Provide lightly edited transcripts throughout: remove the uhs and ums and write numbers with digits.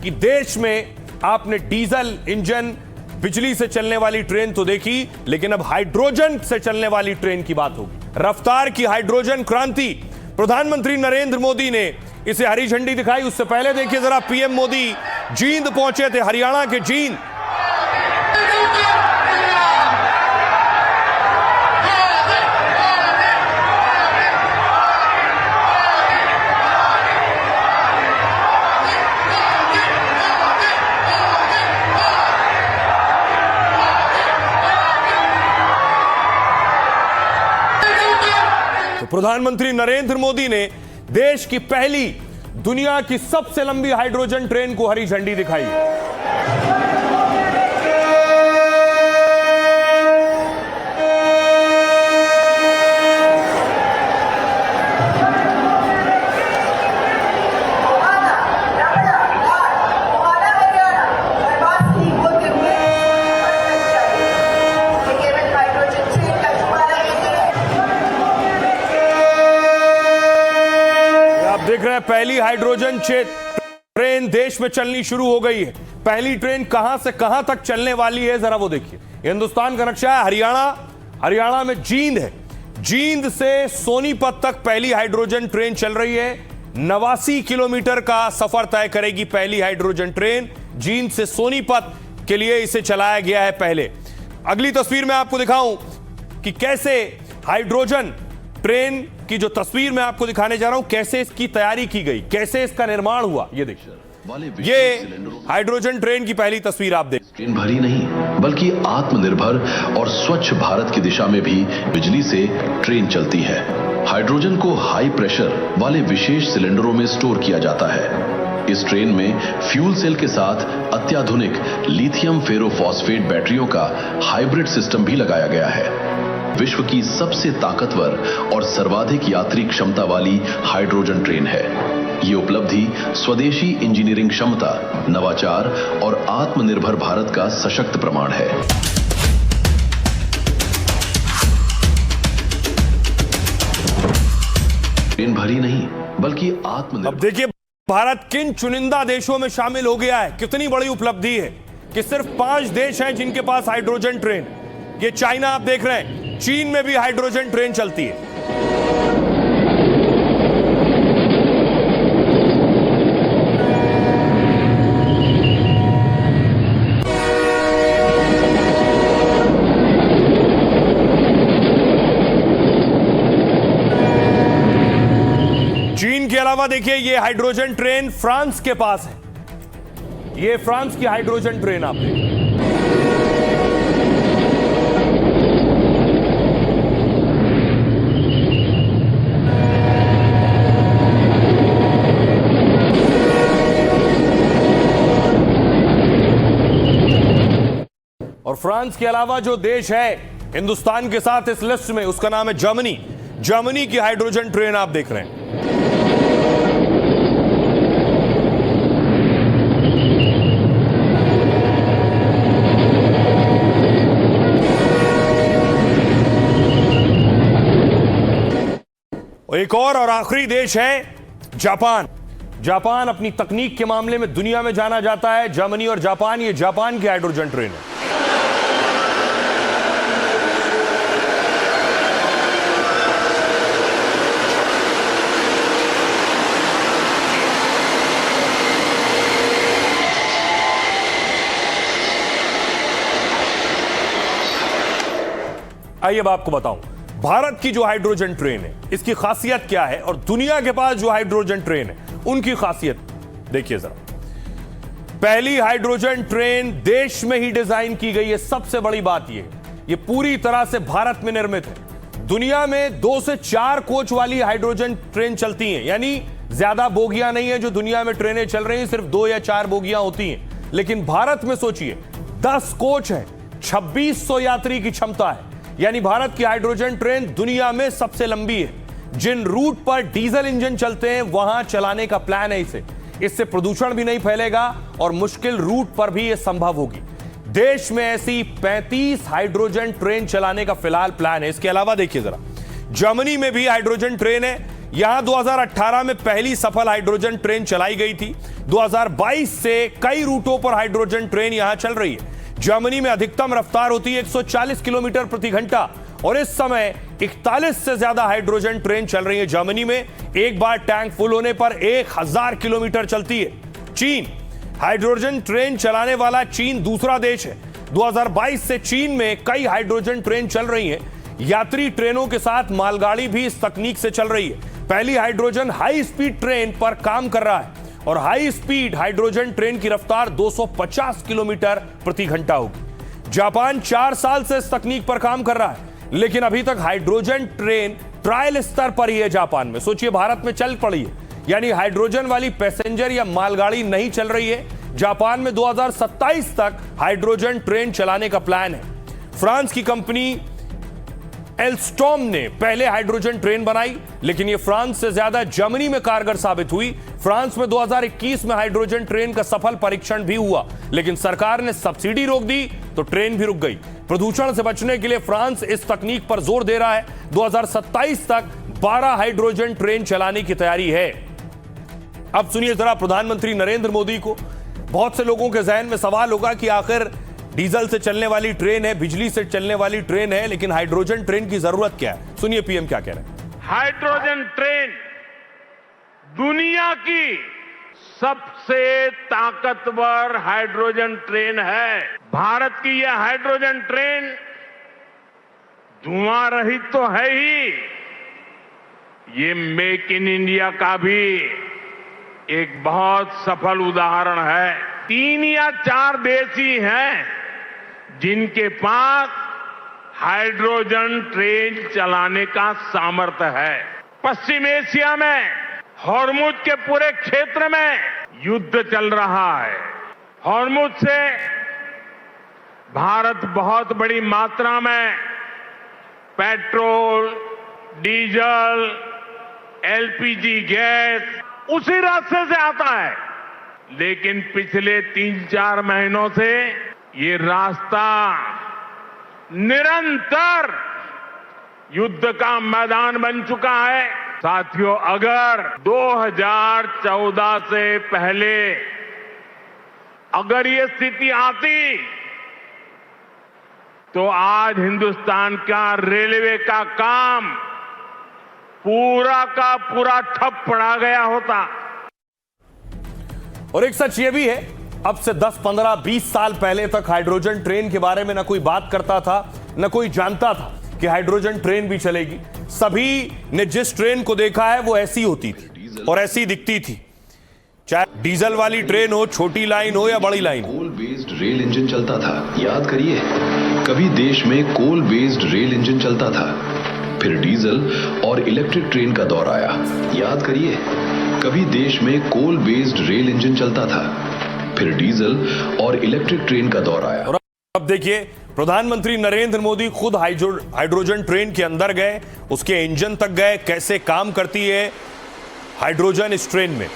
कि देश में आपने डीजल इंजन बिजली से चलने वाली ट्रेन तो देखी, लेकिन अब हाइड्रोजन से चलने वाली ट्रेन की बात होगी। रफ्तार की हाइड्रोजन क्रांति, प्रधानमंत्री नरेंद्र मोदी ने इसे हरी झंडी दिखाई। उससे पहले देखिए जरा, पीएम मोदी जींद पहुंचे थे, हरियाणा के जींद। तो प्रधानमंत्री नरेंद्र मोदी ने देश की पहली, दुनिया की सबसे लंबी हाइड्रोजन ट्रेन को हरी झंडी दिखाई। देख रहे हैं पहली हाइड्रोजन ट्रेन देश में चलनी शुरू हो गई है। पहली ट्रेन कहां से कहां तक चलने वाली है, जरा वो देखिए। हिंदुस्तान का नक्शा है, हरियाणा में जींद है। जींद से सोनीपत तक पहली हाइड्रोजन ट्रेन चल रही है। 89 किलोमीटर का सफर तय करेगी पहली हाइड्रोजन ट्रेन। जींद से सोनीपत के लिए इसे चलाया गया है पहले। अगली तस्वीर में आपको दिखाऊं कि कैसे हाइड्रोजन ट्रेन की जो तस्वीर मैं आपको दिखाने जा रहा हूं, कैसे इसकी तैयारी की गई, कैसे इसका निर्माण हुआ। ये देखिए, ये हाइड्रोजन ट्रेन की पहली तस्वीर आप देखिए। ट्रेन भरी नहीं, बल्कि आत्मनिर्भर और स्वच्छ भारत की दिशा में भी बिजली से ट्रेन चलती है। हाइड्रोजन को हाई प्रेशर वाले विशेष सिलेंडरों में स्टोर किया जाता है। इस ट्रेन में फ्यूल सेल के साथ अत्याधुनिक लिथियम फेरोफॉस्फेट बैटरियों का हाइब्रिड सिस्टम भी लगाया गया है। विश्व की सबसे ताकतवर और सर्वाधिक यात्री क्षमता वाली हाइड्रोजन ट्रेन है। ये उपलब्धि स्वदेशी इंजीनियरिंग क्षमता, नवाचार और आत्मनिर्भर भारत का सशक्त प्रमाण है। ट्रेन भरी नहीं, बल्कि आत्मनिर्भर। अब देखिए, भारत किन चुनिंदा देशों में शामिल हो गया है। कितनी बड़ी उपलब्धि है कि सिर्फ 5 देश हैं जिनके पास हाइड्रोजन ट्रेन। ये चाइना आप देख रहे हैं, चीन में भी हाइड्रोजन ट्रेन चलती है। चीन के अलावा देखिए, ये हाइड्रोजन ट्रेन फ्रांस के पास है। ये फ्रांस की हाइड्रोजन ट्रेन आप देखिए। और फ्रांस के अलावा जो देश है हिंदुस्तान के साथ इस लिस्ट में, उसका नाम है जर्मनी। जर्मनी की हाइड्रोजन ट्रेन आप देख रहे हैं। एक और आखिरी देश है जापान। जापान अपनी तकनीक के मामले में दुनिया में जाना जाता है। जर्मनी और जापान, ये जापान की हाइड्रोजन ट्रेन है। आइए अब आपको बताऊं, भारत की जो हाइड्रोजन ट्रेन है इसकी खासियत क्या है, और दुनिया के पास जो हाइड्रोजन ट्रेन है उनकी खासियत देखिए जरा। पहली हाइड्रोजन ट्रेन देश में ही डिजाइन की गई है। सबसे बड़ी बात ये पूरी तरह से भारत में निर्मित है। दुनिया में 2 से 4 कोच वाली हाइड्रोजन ट्रेन चलती हैं, यानी ज्यादा बोगियां नहीं है जो दुनिया में ट्रेनें चल रही हैं, सिर्फ 2 या 4 बोगियां होती हैं। लेकिन भारत में सोचिए 10 कोच है, 2600 यात्री की क्षमता है। यानी भारत की हाइड्रोजन ट्रेन दुनिया में सबसे लंबी है। जिन रूट पर डीजल इंजन चलते हैं वहां चलाने का प्लान है इसे। इससे प्रदूषण भी नहीं फैलेगा और मुश्किल रूट पर भी यह संभव होगी। देश में ऐसी 35 हाइड्रोजन ट्रेन चलाने का फिलहाल प्लान है। इसके अलावा देखिए जरा, जर्मनी में भी हाइड्रोजन ट्रेन है। यहां 2018 में पहली सफल हाइड्रोजन ट्रेन चलाई गई थी। 2022 से कई रूटों पर हाइड्रोजन ट्रेन यहां चल रही है। जर्मनी में अधिकतम रफ्तार होती है 140 किलोमीटर प्रति घंटा और इस समय 41 से ज्यादा हाइड्रोजन ट्रेन चल रही है जर्मनी में। एक बार टैंक फुल होने पर 1000 किलोमीटर चलती है। चीन, हाइड्रोजन ट्रेन चलाने वाला चीन दूसरा देश है। 2022 से चीन में कई हाइड्रोजन ट्रेन चल रही हैं। यात्री ट्रेनों के साथ मालगाड़ी भी इस तकनीक से चल रही है। पहली हाइड्रोजन हाई स्पीड ट्रेन पर काम कर रहा है और हाई स्पीड हाइड्रोजन ट्रेन की रफ्तार 250 किलोमीटर प्रति घंटा होगी। जापान 4 साल से इस तकनीक पर काम कर रहा है, लेकिन अभी तक हाइड्रोजन ट्रेन ट्रायल स्तर पर ही है जापान में। सोचिए, भारत में चल पड़ी है, यानी हाइड्रोजन वाली पैसेंजर या मालगाड़ी नहीं चल रही है। जापान में 2027 तक हाइड्रोजन ट्रेन चलाने का प्लान है। फ्रांस की कंपनी एल्स्टॉम ने पहले हाइड्रोजन ट्रेन बनाई, लेकिन यह फ्रांस से ज्यादा जर्मनी में कारगर साबित हुई। फ्रांस में 2021 में हाइड्रोजन ट्रेन का सफल परीक्षण भी हुआ, लेकिन सरकार ने सब्सिडी रोक दी तो ट्रेन भी रुक गई। प्रदूषण से बचने के लिए फ्रांस इस तकनीक पर जोर दे रहा है। 2027 तक 12 हाइड्रोजन ट्रेन चलाने की तैयारी है। अब सुनिए जरा प्रधानमंत्री नरेंद्र मोदी को। बहुत से लोगों के जहन में सवाल होगा कि आखिर डीजल से चलने वाली ट्रेन है, बिजली से चलने वाली ट्रेन है, लेकिन हाइड्रोजन ट्रेन की जरूरत क्या है? सुनिए पीएम क्या कह रहे हैं। हाइड्रोजन ट्रेन दुनिया की सबसे ताकतवर हाइड्रोजन ट्रेन है। भारत की यह हाइड्रोजन ट्रेन धुआं रहित तो है ही, ये मेक इन इंडिया का भी एक बहुत सफल उदाहरण है। 3 या 4 देश ही हैं जिनके पास हाइड्रोजन ट्रेन चलाने का सामर्थ्य है। पश्चिम एशिया में हॉर्मुज के पूरे क्षेत्र में युद्ध चल रहा है। हॉर्मुज से भारत बहुत बड़ी मात्रा में पेट्रोल, डीजल, एलपीजी गैस उसी रास्ते से आता है, लेकिन पिछले 3-4 महीनों से ये रास्ता निरंतर युद्ध का मैदान बन चुका है। साथियों, अगर 2014 से पहले अगर ये स्थिति आती तो आज हिंदुस्तान का रेलवे का काम पूरा का पूरा ठप पड़ा गया होता। और एक सच ये भी है, अब से 10, 15, 20 साल पहले तक हाइड्रोजन ट्रेन के बारे में ना कोई बात करता था, ना कोई जानता था कि हाइड्रोजन ट्रेन भी चलेगी। सभी ने जिस ट्रेन को देखा है वो ऐसी होती थी और ऐसी दिखती थी, चाहे डीजल वाली ट्रेन हो, छोटी लाइन हो या बड़ी line. Coal based rail engine चलता था। याद करिए, कभी देश में कोल बेस्ड रेल इंजन चलता था, फिर डीजल और इलेक्ट्रिक ट्रेन का दौर आया। याद करिए, कभी देश में कोल बेस्ड रेल इंजन चलता था, फिर डीजल और इलेक्ट्रिक ट्रेन का दौर आया। और अब देखिए, प्रधानमंत्री नरेंद्र मोदी खुद हाइड्रोजन ट्रेन के अंदर गए, उसके इंजन तक गए, कैसे काम करती है हाइड्रोजन इस ट्रेन में।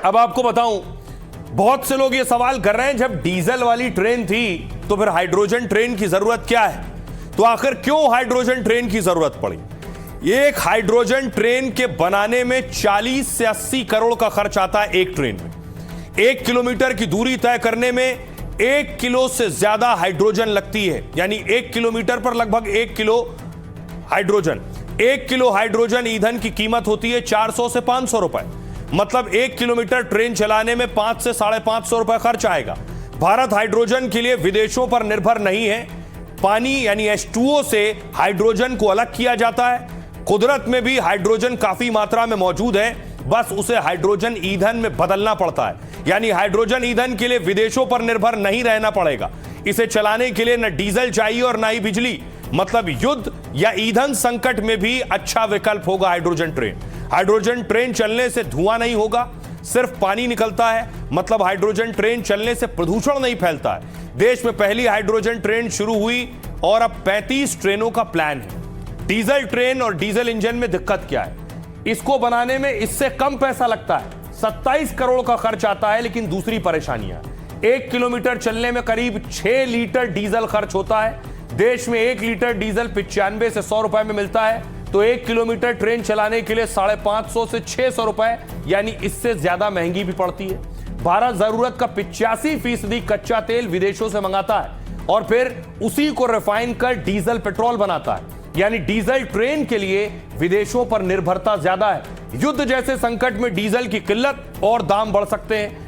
अब आपको बताऊं, बहुत से लोग ये सवाल कर रहे हैं, जब डीजल वाली ट्रेन थी तो फिर हाइड्रोजन ट्रेन की जरूरत क्या है? तो आखिर क्यों हाइड्रोजन ट्रेन की जरूरत पड़ी? एक हाइड्रोजन ट्रेन के बनाने में 40 से 80 करोड़ का खर्च आता है एक ट्रेन में। 1 किलोमीटर की दूरी तय करने में 1 किलो से ज्यादा हाइड्रोजन लगती है, यानी 1 किलोमीटर पर लगभग 1 किलो हाइड्रोजन। 1 किलो हाइड्रोजन ईंधन की कीमत होती है 400 से 500 रुपए। मतलब 1 किलोमीटर ट्रेन चलाने में 5 से 550 रुपए खर्च आएगा। भारत हाइड्रोजन के लिए विदेशों पर निर्भर नहीं है। पानी यानी H2O से हाइड्रोजन को अलग किया जाता है। कुदरत में भी हाइड्रोजन काफी मात्रा में मौजूद है, बस उसे हाइड्रोजन ईंधन में बदलना पड़ता है। यानी हाइड्रोजन ईंधन के लिए विदेशों पर निर्भर नहीं रहना पड़ेगा। इसे चलाने के लिए न डीजल चाहिए और न ही बिजली। मतलब युद्ध या ईंधन संकट में भी अच्छा विकल्प होगा हाइड्रोजन ट्रेन। हाइड्रोजन ट्रेन चलने से धुआं नहीं होगा, सिर्फ पानी निकलता है। मतलब हाइड्रोजन ट्रेन चलने से प्रदूषण नहीं फैलता है। देश में पहली हाइड्रोजन ट्रेन शुरू हुई और अब 35 ट्रेनों का प्लान है। डीजल ट्रेन और डीजल इंजन में दिक्कत क्या है? इसको बनाने में इससे कम पैसा लगता है, 27 करोड़ का खर्च आता है। लेकिन दूसरी परेशानियां, 1 किलोमीटर चलने में करीब 6 लीटर डीजल खर्च होता है। देश में 1 लीटर डीजल 95 से 100 रुपए में मिलता है, तो 1 किलोमीटर ट्रेन चलाने के लिए 550 से 600 रुपए, यानी इससे ज्यादा महंगी भी पड़ती है। भारत जरूरत का 85% कच्चा तेल विदेशों से मंगाता है और फिर उसी को रिफाइन कर डीजल पेट्रोल बनाता है, यानी डीजल ट्रेन के लिए विदेशों पर निर्भरता ज्यादा है। युद्ध जैसे संकट में डीजल की किल्लत और दाम बढ़ सकते हैं।